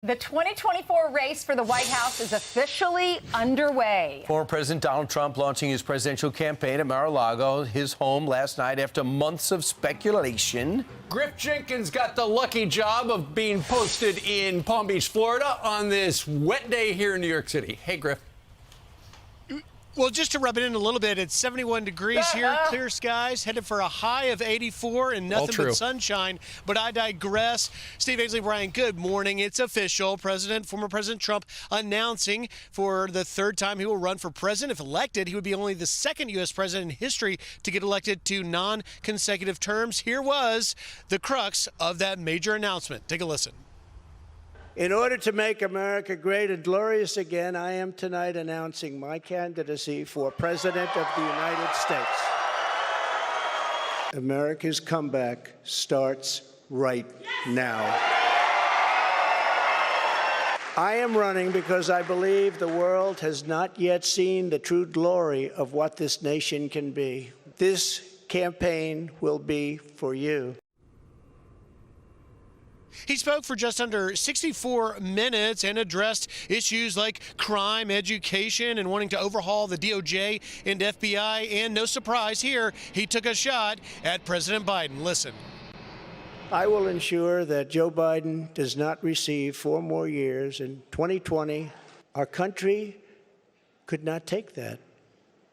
The 2024 race for the White House is officially underway. Former President Donald Trump launching his presidential campaign at Mar-a-Lago, his home, last night after months of speculation. Griff Jenkins got the lucky job of being posted in Palm Beach, Florida on this wet day here in New York City. Hey, Griff. Well, just to rub it in a little bit, it's 71 degrees here, clear skies, headed for a high of 84 and nothing but sunshine. But I digress. Steve Ainsley, Brian, good morning. It's official. Former President Trump announcing for the third time he will run for president. If elected, he would be only the second U.S. president in history to get elected to non-consecutive terms. Here was the crux of that major announcement. Take a listen. In order to make America great and glorious again, I am tonight announcing my candidacy for President of the United States. America's comeback starts right now. I am running because I believe the world has not yet seen the true glory of what this nation can be. This campaign will be for you. He spoke for just under 64 minutes and addressed issues like crime, education, and wanting to overhaul the DOJ and FBI. And no surprise here, he took a shot at President Biden. Listen. I will ensure that Joe Biden does not receive 4 more years. In 2020, our country could not take that.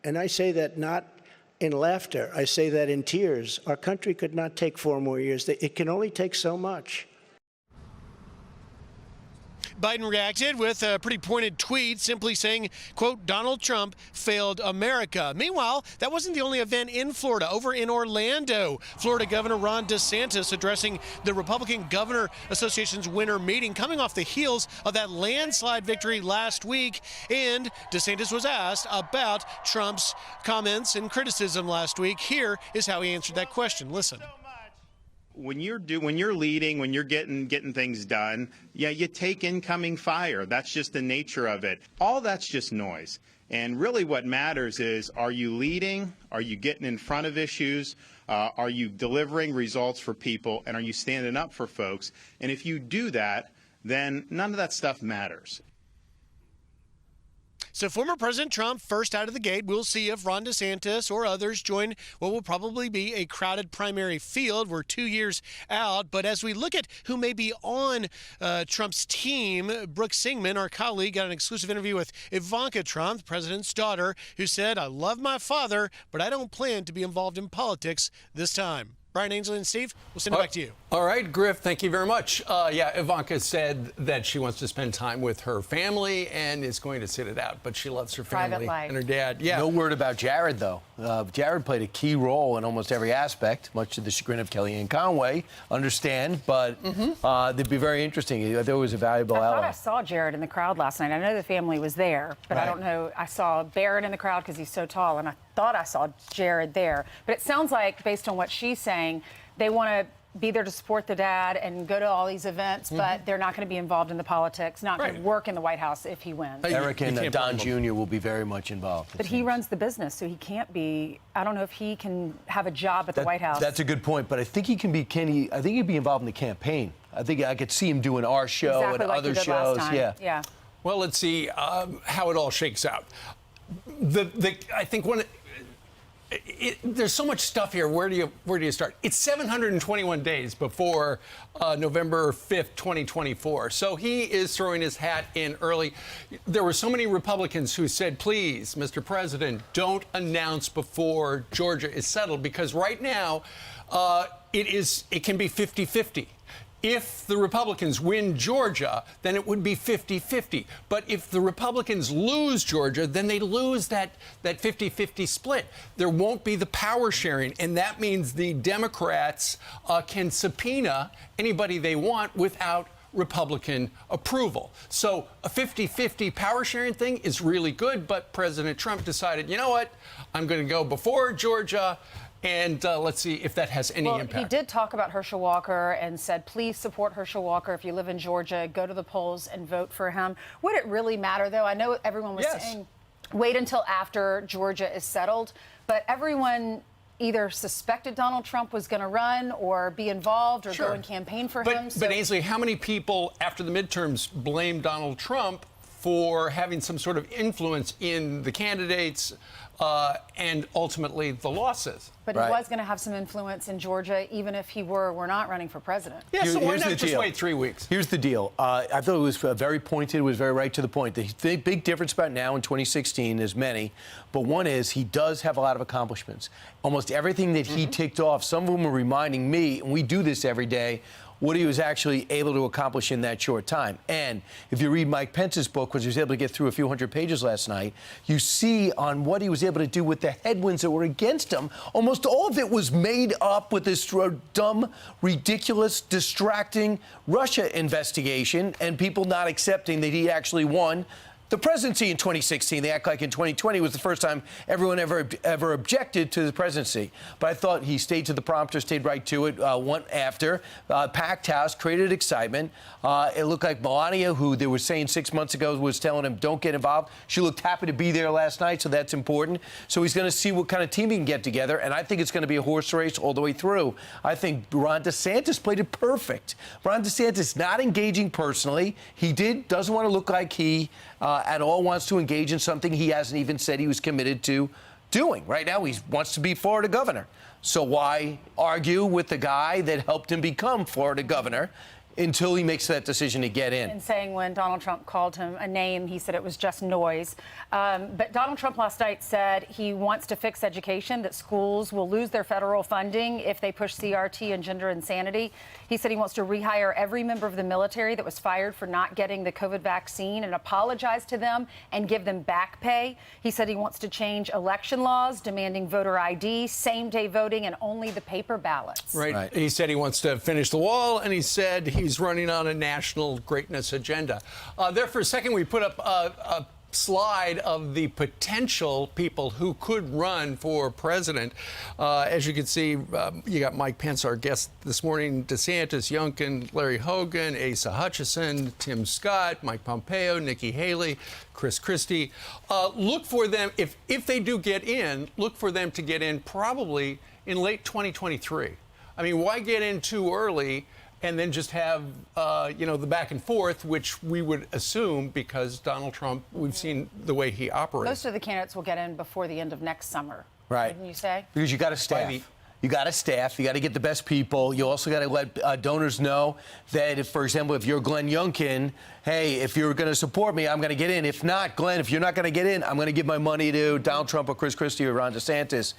And I say that not in laughter. I say that in tears. Our country could not take 4 more years. It can only take so much. Biden reacted with a pretty pointed tweet simply saying, quote, Donald Trump failed America. Meanwhile, that wasn't the only event in Florida. Over in Orlando, Florida Governor Ron DeSantis addressing the Republican Governor Association's winter meeting coming off the heels of that landslide victory last week. And DeSantis was asked about Trump's comments and criticism last week. Here is how he answered that question. Listen. When you're leading, when you're getting things done, yeah, you take incoming fire. That's just the nature of it. All that's just noise. And really what matters is, are you leading? Are you getting in front of issues? Are you delivering results for people? And are you standing up for folks? And if you do that, then none of that stuff matters. So former President Trump first out of the gate. We'll see if Ron DeSantis or others join what will probably be a crowded primary field. We're 2 years out. But as we look at who may be on Trump's team, Brooke Singman, our colleague, got an exclusive interview with Ivanka Trump, the president's daughter, who said, I love my father, but I don't plan to be involved in politics this time. Brian Ainsley and Steve, we'll send it back to you. All right, Griff, thank you very much. Yeah, Ivanka said that she wants to spend time with her family and is going to sit it out, but she loves her family and her dad. Yeah. No word about Jared, though. Jared played a key role in almost every aspect, much to the chagrin of Kellyanne Conway. Understand, but it'd be very interesting. There was a valuable ally. I thought I saw Jared in the crowd last night. I know the family was there, but I don't know. I saw Barrett in the crowd because he's so tall, and I thought I saw Jared there. But it sounds like, based on what she's saying, they want to be there to support the dad and go to all these events, but they're not going to be involved in the politics, not going to work in the White House if he wins. Eric and Don Jr. will be very much involved. But he runs the business, so he can't be. I don't know if he can have a job at the White House. That's a good point, but I think he can be. I think he'd be involved in the campaign. I think I could see him doing our show and like other shows. Yeah. Well, let's see how it all shakes out. I think there's so much stuff here. Where do you start? It's 721 days before November 5th, 2024. So he is throwing his hat in early. There were so many Republicans who said, please, Mr. President, don't announce before Georgia is settled, because right now it can be 50-50. If the Republicans win Georgia, then it would be 50-50. But if the Republicans lose Georgia, then they lose that 50-50 split. There won't be the power sharing, and that means the Democrats can subpoena anybody they want without Republican approval. So a 50-50 power sharing thing is really good, but President Trump decided, you know what, I'm going to go before Georgia. And let's see if that has any impact. He did talk about Herschel Walker and said, please support Herschel Walker. If you live in Georgia, go to the polls and vote for him. Would it really matter, though? I know everyone was saying wait until after Georgia is settled, but everyone either suspected Donald Trump was going to run or be involved or go and campaign for him. But Ainsley, how many people after the midterms blamed Donald Trump for having some sort of influence in the candidates and ultimately the losses? But he was going to have some influence in Georgia, even if he were not running for president. Yeah, so why not just wait 3 weeks? Here's the deal. I thought it was very pointed. It was very right to the point. The big difference about now and 2016 is many, but one is he does have a lot of accomplishments. Almost everything that he ticked off, some of them are reminding me, and we do this every day, what he was actually able to accomplish in that short time. And if you read Mike Pence's book, which he was able to get through a few hundred pages last night, you see on what he was able to do with the headwinds that were against him. Almost all of it was made up with this dumb, ridiculous, distracting Russia investigation and people not accepting that he actually won the presidency in 2016. They act like in 2020 was the first time everyone ever objected to the presidency. But I thought he stayed to the prompter, stayed right to it, went after, packed house, created excitement. It looked like Melania, who they were saying 6 months ago was telling him, don't get involved. She looked happy to be there last night, so that's important. So he's going to see what kind of team he can get together, and I think it's going to be a horse race all the way through. I think Ron DeSantis played it perfect. Ron DeSantis not engaging personally. He doesn't want to look like he at all wants to engage in something he hasn't even said he was committed to doing. Right now, he wants to be Florida governor. So why argue with the guy that helped him become Florida governor until he makes that decision to get in? And saying when Donald Trump called him a name, he said it was just noise. But Donald Trump last night said he wants to fix education, that schools will lose their federal funding if they push CRT and gender insanity. He said he wants to rehire every member of the military that was fired for not getting the COVID vaccine and apologize to them and give them back pay. He said he wants to change election laws, demanding voter ID, same-day voting, and only the paper ballots. Right. He said he wants to finish the wall, and he said he's running on a national greatness agenda. There for a second, we put up a slide of the potential people who could run for president. As you can see, you got Mike Pence, our guest this morning, DeSantis, Youngkin, Larry Hogan, Asa Hutchinson, Tim Scott, Mike Pompeo, Nikki Haley, Chris Christie. Look for them, if they do get in, look for them to get in probably in late 2023. I mean, why get in too early and then just have, the back and forth, which we would assume because Donald Trump, we've seen the way he operates. Most of the candidates will get in before the end of next summer. Right. Wouldn't you say? Because you got to staff. You got to staff. You got to get the best people. You also got to let donors know that, if, for example, if you're Glenn Youngkin, hey, if you're going to support me, I'm going to get in. If not, Glenn, if you're not going to get in, I'm going to give my money to Donald Trump or Chris Christie or Ron DeSantis.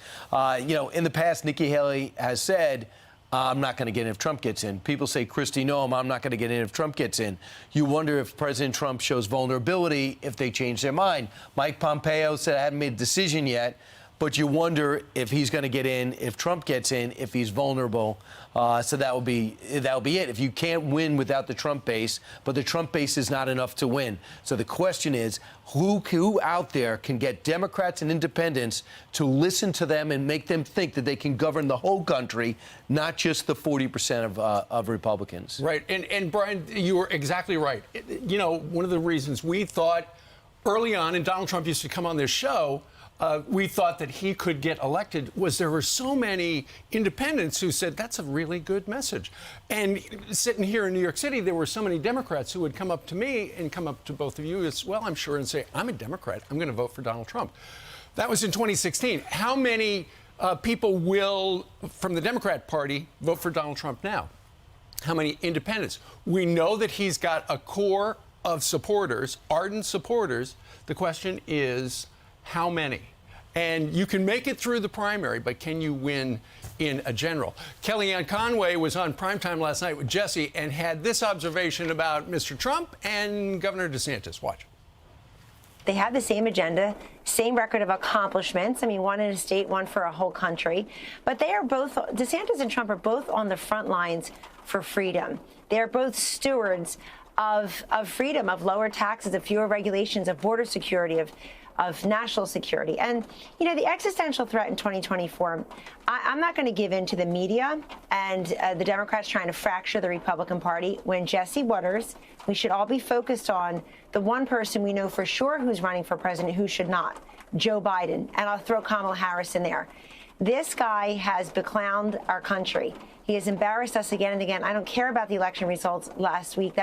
In the past, Nikki Haley has said, I'm not going to get in if Trump gets in. People say, Christie, no, I'm not going to get in if Trump gets in. You wonder if President Trump shows vulnerability if they change their mind. Mike Pompeo said, I haven't made a decision yet, but you wonder if he's going to get in, if Trump gets in, if he's vulnerable. So that would be it. If you can't win without the Trump base, but the Trump base is not enough to win. So the question is, who out there can get Democrats and independents to listen to them and make them think that they can govern the whole country, not just the 40% of Republicans? Right. And Brian, you were exactly right. One of the reasons we thought early on, and Donald Trump used to come on this show, we thought that he could get elected, was there were so many independents who said, that's a really good message. And sitting here in New York City, there were so many Democrats who would come up to me and come up to both of you as well, I'm sure, and say, I'm a Democrat. I'm going to vote for Donald Trump. That was in 2016. How many people will, from the Democrat Party, vote for Donald Trump now? How many independents? We know that he's got a core of supporters, ardent supporters. The question is, how many? And you can make it through the primary, but can you win in a general? Kellyanne Conway was on primetime last night with Jesse and had this observation about Mr. Trump and Governor DeSantis. Watch. They have the same agenda, same record of accomplishments. I mean, one in a state, one for a whole country. But they are both, DeSantis and Trump are both on the front lines for freedom. They are both stewards of freedom, of lower taxes, of fewer regulations, of border security, of national security. And, the existential threat in 2024, I'm not going to give in to the media and the Democrats trying to fracture the Republican Party. When Jesse Waters, we should all be focused on the one person we know for sure who's running for president, who should not, Joe Biden. And I'll throw Kamala Harris in there. This guy has beclowned our country. He has embarrassed us again and again. I don't care about the election results last week.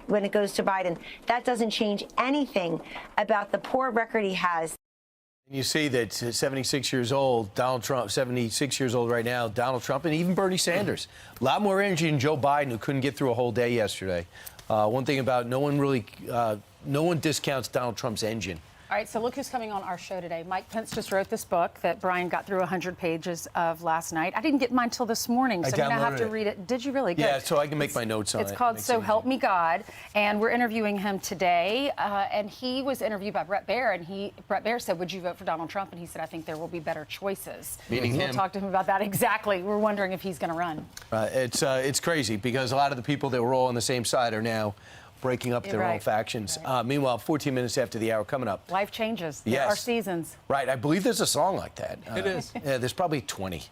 When it goes to Biden, that doesn't change anything about the poor record he has. You see that 76 years old, Donald Trump, 76 years old right now, Donald Trump, and even Bernie Sanders. A lot more energy than Joe Biden, who couldn't get through a whole day yesterday. One thing about no one discounts Donald Trump's engine. All right, so look who's coming on our show today. Mike Pence just wrote this book that Brian got through 100 pages of last night. I didn't get mine till this morning, so I'm going to have to read it. Did you really? Good. Yeah, so I can make my notes on it. It's called So Help Me God, and we're interviewing him today. And he was interviewed by Bret Baier, and Bret Baier said, would you vote for Donald Trump? And he said, I think there will be better choices. Meaning him. We'll talk to him about that exactly. We're wondering if he's going to run. It's crazy because a lot of the people that were all on the same side are now breaking up their own factions. Right. Meanwhile, 14 minutes after the hour coming up. Life changes. Yes. There are seasons. Right. I believe there's a song like that. It is. Yeah, there's probably 20.